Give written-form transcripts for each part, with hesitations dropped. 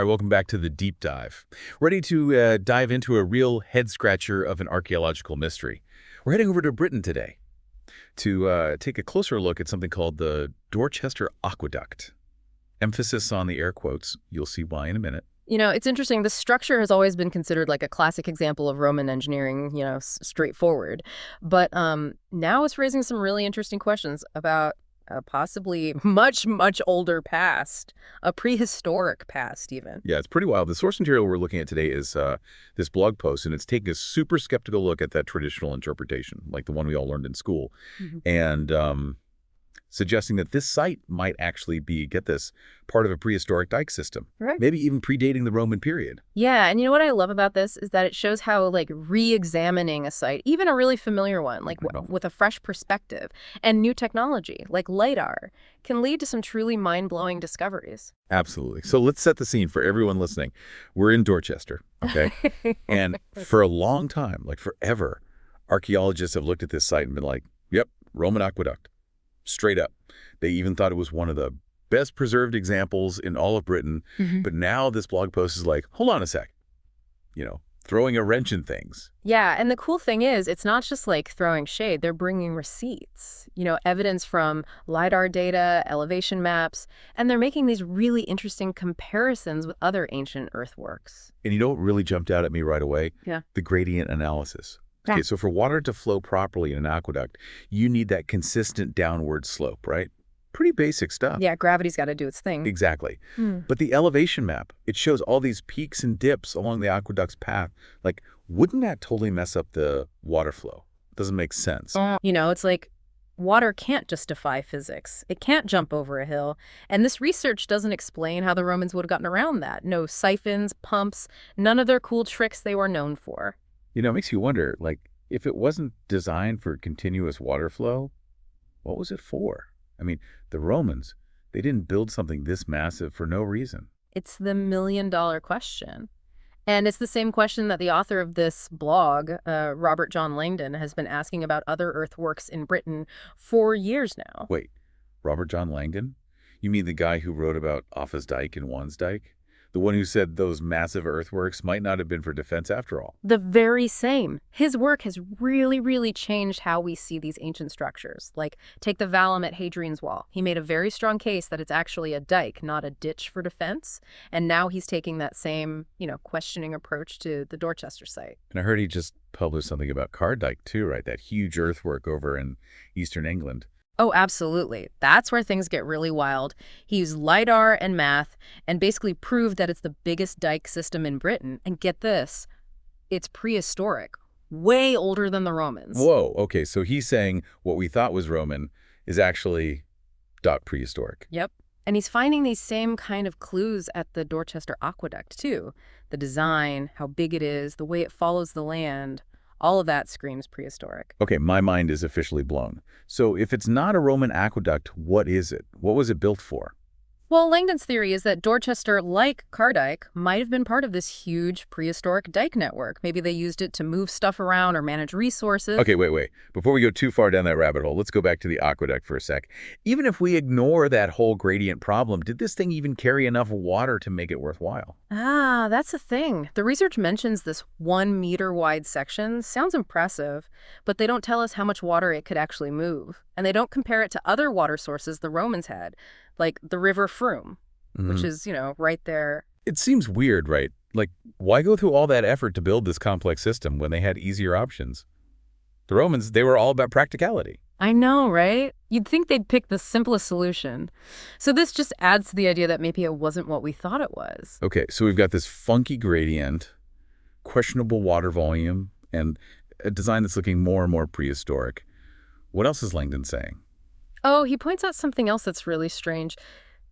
All right, welcome back to the deep dive. Ready to dive into a real head-scratcher of an archaeological mystery. We're heading over to Britain today to take a closer look at something called the Dorchester Aqueduct. Emphasis on the air quotes. You'll see why in a minute. You know, it's interesting. The structure has always been considered like a classic example of Roman engineering, straightforward. But now it's raising some really interesting questions about possibly much, much older past, a prehistoric past even. Yeah, it's pretty wild. The source material we're looking at today is this blog post, and it's taking a super skeptical look at that traditional interpretation, like the one we all learned in school, and suggesting that this site might actually be, get this, part of a prehistoric dike system, Right. maybe even predating the Roman period. Yeah, and you know what I love about this is that it shows how, like, re-examining a site, even a really familiar one, like with a fresh perspective and new technology, like LiDAR, can lead to some truly mind-blowing discoveries. Absolutely. So let's set the scene for everyone listening. We're in Dorchester, okay? And for a long time, like forever, archaeologists have looked at this site and been like, yep, Roman aqueduct. Straight up. They even thought it was one of the best preserved examples in all of Britain. But now this blog post is like, hold on a sec. Throwing a wrench in things. Yeah, and the cool thing is, it's not just like throwing shade. They're bringing receipts, evidence from LiDAR data, elevation maps, and they're making these really interesting comparisons with other ancient earthworks. And you know what really jumped out at me right away? Yeah. The gradient analysis. Yeah. Okay, so for water to flow properly in an aqueduct, you need that consistent downward slope, right? Pretty basic stuff. Yeah, gravity's got to do its thing. Exactly. But the elevation map, it shows all these peaks and dips along the aqueduct's path. Like, wouldn't that totally mess up the water flow? Doesn't make sense. It's like water can't just defy physics. It can't jump over a hill. And this research doesn't explain how the Romans would have gotten around that. No siphons, pumps, none of their cool tricks they were known for. It makes you wonder, like, if it wasn't designed for continuous water flow, what was it for? I mean, the Romans, they didn't build something this massive for no reason. It's the million-dollar question. And it's the same question that the author of this blog, Robert John Langdon, has been asking about other earthworks in Britain for years now. Wait, Robert John Langdon? You mean the guy who wrote about Offa's Dyke and Wansdyke? The one who said those massive earthworks might not have been for defense after all. The very same. His work has really, really changed how we see these ancient structures. Like, take the vallum at Hadrian's Wall. He made a very strong case that it's actually a dike, not a ditch for defense. And now he's taking that same, questioning approach to the Dorchester site. And I heard he just published something about Cardyke too, right? That huge earthwork over in eastern England. Oh, absolutely. That's where things get really wild. He used LiDAR and math and basically proved that it's the biggest dike system in Britain. And get this, it's prehistoric, way older than the Romans. Whoa, okay, so he's saying what we thought was Roman is actually prehistoric. Yep. And he's finding these same kind of clues at the Dorchester Aqueduct, too. The design, how big it is, the way it follows the land. All of that screams prehistoric. Okay, my mind is officially blown. So if it's not a Roman aqueduct, what is it? What was it built for? Well, Langdon's theory is that Dorchester, like Cardyke, might have been part of this huge prehistoric dike network. Maybe they used it to move stuff around or manage resources. Okay, wait. Before we go too far down that rabbit hole, let's go back to the aqueduct for a sec. Even if we ignore that whole gradient problem, did this thing even carry enough water to make it worthwhile? Ah, that's the thing. The research mentions this 1 meter wide section. Sounds impressive, but they don't tell us how much water it could actually move. And they don't compare it to other water sources the Romans had, like the River Frome, which is, right there. It seems weird, right? Like, why go through all that effort to build this complex system when they had easier options? The Romans, they were all about practicality. I know, right? You'd think they'd pick the simplest solution. So this just adds to the idea that maybe it wasn't what we thought it was. Okay, so we've got this funky gradient, questionable water volume, and a design that's looking more and more prehistoric. What else is Langdon saying? Oh, he points out something else that's really strange.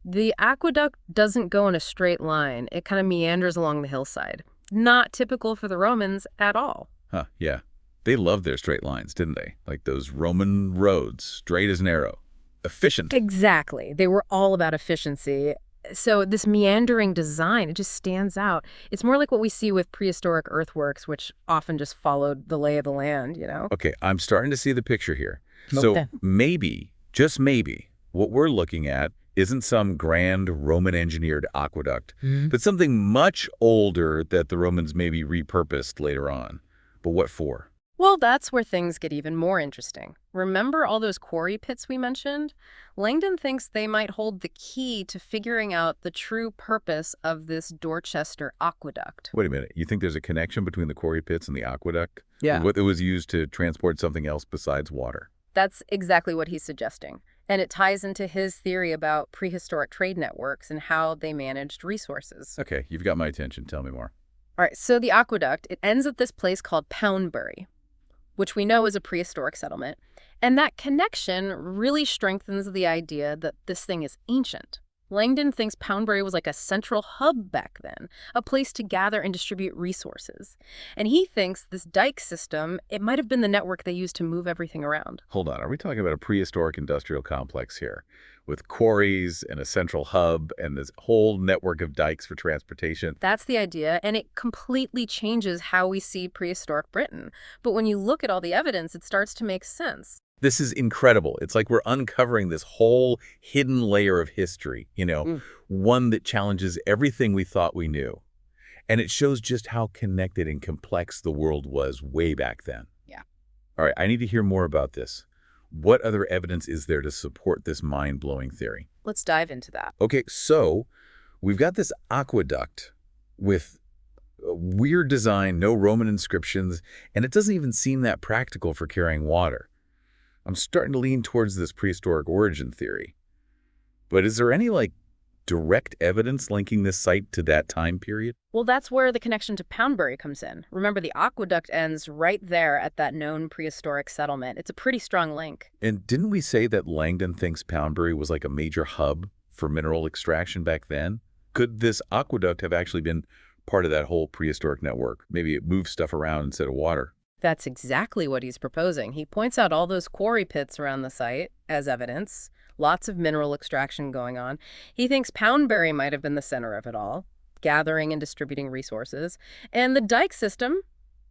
The aqueduct doesn't go in a straight line. It kind of meanders along the hillside. Not typical for the Romans at all. Huh, yeah. They loved their straight lines, didn't they? Like those Roman roads, straight as an arrow. Efficient. Exactly. They were all about efficiency. So this meandering design, it just stands out. It's more like what we see with prehistoric earthworks, which often just followed the lay of the land, Okay, I'm starting to see the picture here. So maybe, just maybe, what we're looking at isn't some grand Roman-engineered aqueduct, Hmm. but something much older that the Romans maybe repurposed later on. But what for? Well, that's where things get even more interesting. Remember all those quarry pits we mentioned? Langdon thinks they might hold the key to figuring out the true purpose of this Dorchester aqueduct. Wait a minute. You think there's a connection between the quarry pits and the aqueduct? Yeah. What it was used to transport something else besides water? That's exactly what he's suggesting. And it ties into his theory about prehistoric trade networks and how they managed resources. Okay, you've got my attention. Tell me more. All right, so the aqueduct, it ends at this place called Poundbury, which we know is a prehistoric settlement. And that connection really strengthens the idea that this thing is ancient. Langdon thinks Poundbury was like a central hub back then, a place to gather and distribute resources. And he thinks this dike system, it might have been the network they used to move everything around. Hold on. Are we talking about a prehistoric industrial complex here with quarries and a central hub and this whole network of dikes for transportation? That's the idea, and it completely changes how we see prehistoric Britain. But when you look at all the evidence, it starts to make sense. This is incredible. It's like we're uncovering this whole hidden layer of history, one that challenges everything we thought we knew. And it shows just how connected and complex the world was way back then. Yeah. All right, I need to hear more about this. What other evidence is there to support this mind-blowing theory? Let's dive into that. Okay, so we've got this aqueduct with a weird design, no Roman inscriptions, and it doesn't even seem that practical for carrying water. I'm starting to lean towards this prehistoric origin theory. But is there any, direct evidence linking this site to that time period? Well, that's where the connection to Poundbury comes in. Remember, the aqueduct ends right there at that known prehistoric settlement. It's a pretty strong link. And didn't we say that Langdon thinks Poundbury was like a major hub for mineral extraction back then? Could this aqueduct have actually been part of that whole prehistoric network? Maybe it moved stuff around instead of water. That's exactly what he's proposing. He points out all those quarry pits around the site as evidence, lots of mineral extraction going on. He thinks Poundbury might have been the center of it all, gathering and distributing resources. And the dike system,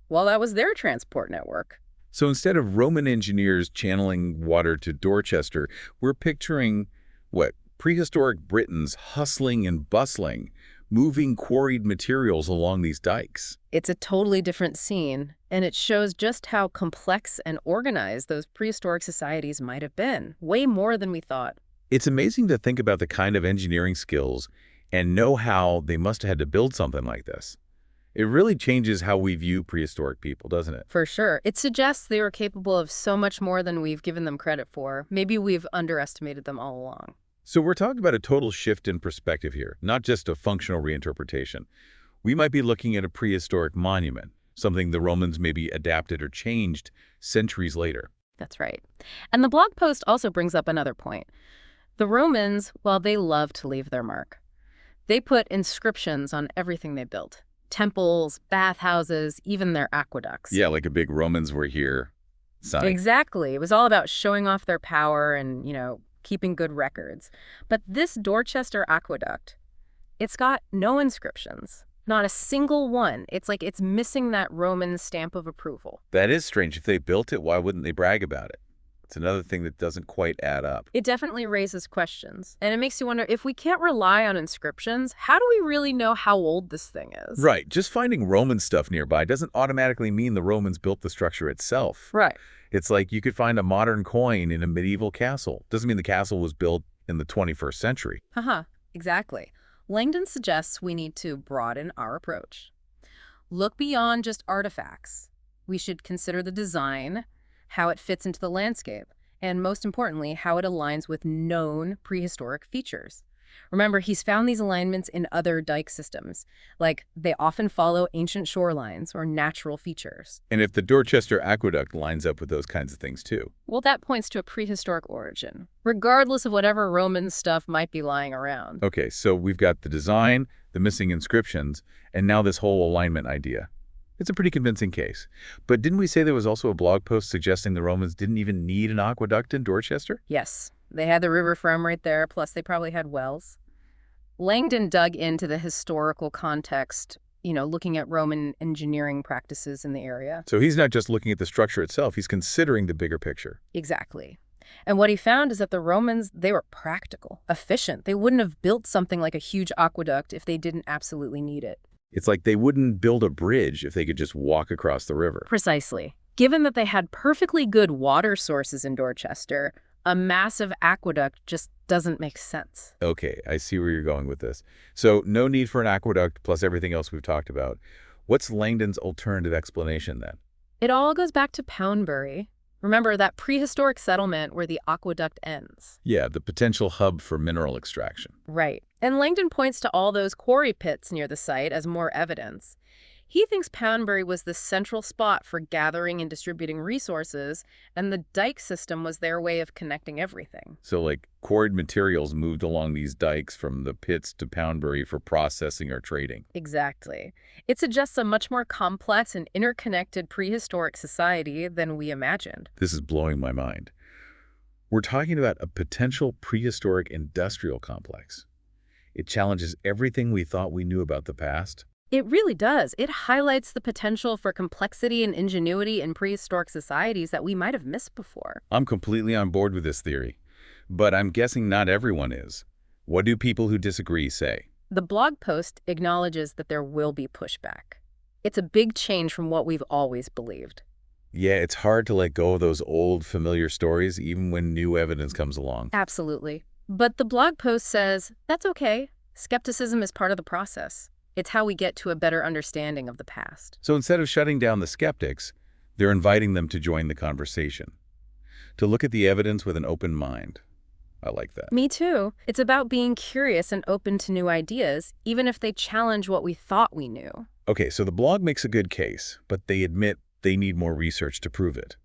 well, that was their transport network. So instead of Roman engineers channeling water to Dorchester, we're picturing, prehistoric Britons hustling and bustling, moving quarried materials along these dikes. It's a totally different scene, and it shows just how complex and organized those prehistoric societies might have been, way more than we thought. It's amazing to think about the kind of engineering skills and know-how they must have had to build something like this. It really changes how we view prehistoric people, doesn't it? For sure. It suggests they were capable of so much more than we've given them credit for. Maybe we've underestimated them all along. So we're talking about a total shift in perspective here, not just a functional reinterpretation. We might be looking at a prehistoric monument, something the Romans maybe adapted or changed centuries later. That's right. And the blog post also brings up another point. The Romans, well, they love to leave their mark. They put inscriptions on everything they built. Temples, bathhouses, even their aqueducts. Yeah, like a big Romans were here sign. Exactly. It was all about showing off their power and, keeping good records. But this Dorchester aqueduct, it's got no inscriptions. Not a single one. It's like it's missing that Roman stamp of approval. That is strange. If they built it, why wouldn't they brag about it? It's another thing that doesn't quite add up. It definitely raises questions. And it makes you wonder, if we can't rely on inscriptions, how do we really know how old this thing is? Right. Just finding Roman stuff nearby doesn't automatically mean the Romans built the structure itself. Right. It's like you could find a modern coin in a medieval castle. Doesn't mean the castle was built in the 21st century. Exactly. Langdon suggests we need to broaden our approach. Look beyond just artifacts. We should consider the design, how it fits into the landscape, and most importantly, how it aligns with known prehistoric features. Remember, he's found these alignments in other dike systems, like they often follow ancient shorelines or natural features. And if the Dorchester Aqueduct lines up with those kinds of things too. Well, that points to a prehistoric origin, regardless of whatever Roman stuff might be lying around. Okay, so we've got the design, the missing inscriptions, and now this whole alignment idea. It's a pretty convincing case. But didn't we say there was also a blog post suggesting the Romans didn't even need an aqueduct in Dorchester? Yes, they had the river from right there, plus they probably had wells. Langdon dug into the historical context, looking at Roman engineering practices in the area. So he's not just looking at the structure itself, he's considering the bigger picture. Exactly. And what he found is that the Romans, they were practical, efficient. They wouldn't have built something like a huge aqueduct if they didn't absolutely need it. It's like they wouldn't build a bridge if they could just walk across the river. Precisely. Given that they had perfectly good water sources in Dorchester, a massive aqueduct just doesn't make sense. Okay, I see where you're going with this. So no need for an aqueduct plus everything else we've talked about. What's Langdon's alternative explanation then? It all goes back to Poundbury. Remember that prehistoric settlement where the aqueduct ends? Yeah, the potential hub for mineral extraction. Right. And Langdon points to all those quarry pits near the site as more evidence. He thinks Poundbury was the central spot for gathering and distributing resources, and the dike system was their way of connecting everything. So like quarried materials moved along these dikes from the pits to Poundbury for processing or trading. Exactly. It suggests a much more complex and interconnected prehistoric society than we imagined. This is blowing my mind. We're talking about a potential prehistoric industrial complex. It challenges everything we thought we knew about the past. It really does. It highlights the potential for complexity and ingenuity in prehistoric societies that we might have missed before. I'm completely on board with this theory, but I'm guessing not everyone is. What do people who disagree say? The blog post acknowledges that there will be pushback. It's a big change from what we've always believed. Yeah, it's hard to let go of those old familiar stories even when new evidence comes along. Absolutely. But the blog post says, that's okay. Skepticism is part of the process. It's how we get to a better understanding of the past. So instead of shutting down the skeptics, they're inviting them to join the conversation, to look at the evidence with an open mind. I like that. Me too. It's about being curious and open to new ideas, even if they challenge what we thought we knew. Okay, so the blog makes a good case, but they admit they need more research to prove it.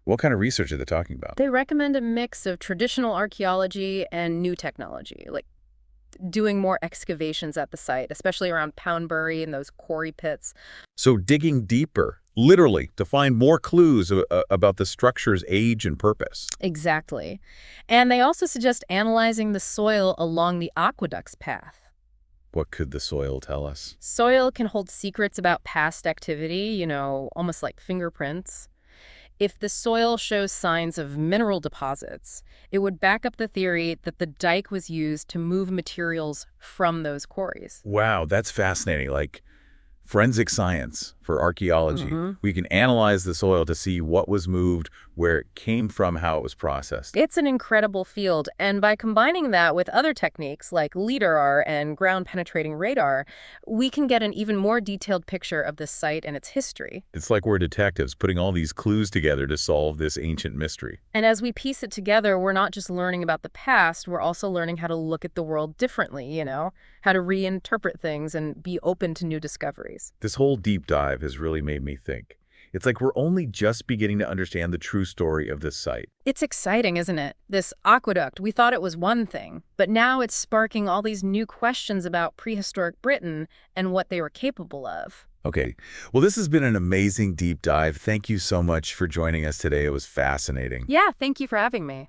What kind of research are they talking about? They recommend a mix of traditional archaeology and new technology, like doing more excavations at the site, especially around Poundbury and those quarry pits. So digging deeper, literally, to find more clues about the structure's age and purpose. Exactly. And they also suggest analyzing the soil along the aqueduct's path. What could the soil tell us? Soil can hold secrets about past activity, almost like fingerprints. If the soil shows signs of mineral deposits, it would back up the theory that the dike was used to move materials from those quarries. Wow, that's fascinating. Like forensic science for archaeology. We can analyze the soil to see what was moved, where it came from, how it was processed. It's an incredible field, and by combining that with other techniques like LIDAR and ground-penetrating radar, we can get an even more detailed picture of the site and its history. It's like we're detectives putting all these clues together to solve this ancient mystery. And as we piece it together, we're not just learning about the past, we're also learning how to look at the world differently, how to reinterpret things and be open to new discoveries. This whole deep dive has really made me think. It's like we're only just beginning to understand the true story of this site. It's exciting, isn't it? This aqueduct, we thought it was one thing, but now it's sparking all these new questions about prehistoric Britain and what they were capable of. Okay, well, this has been an amazing deep dive. Thank you so much for joining us today. It was fascinating. Yeah, thank you for having me.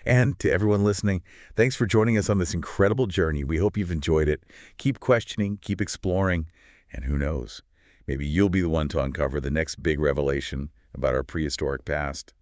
And to everyone listening, thanks for joining us on this incredible journey. We hope you've enjoyed it. Keep questioning, keep exploring, and who knows, maybe you'll be the one to uncover the next big revelation about our prehistoric past.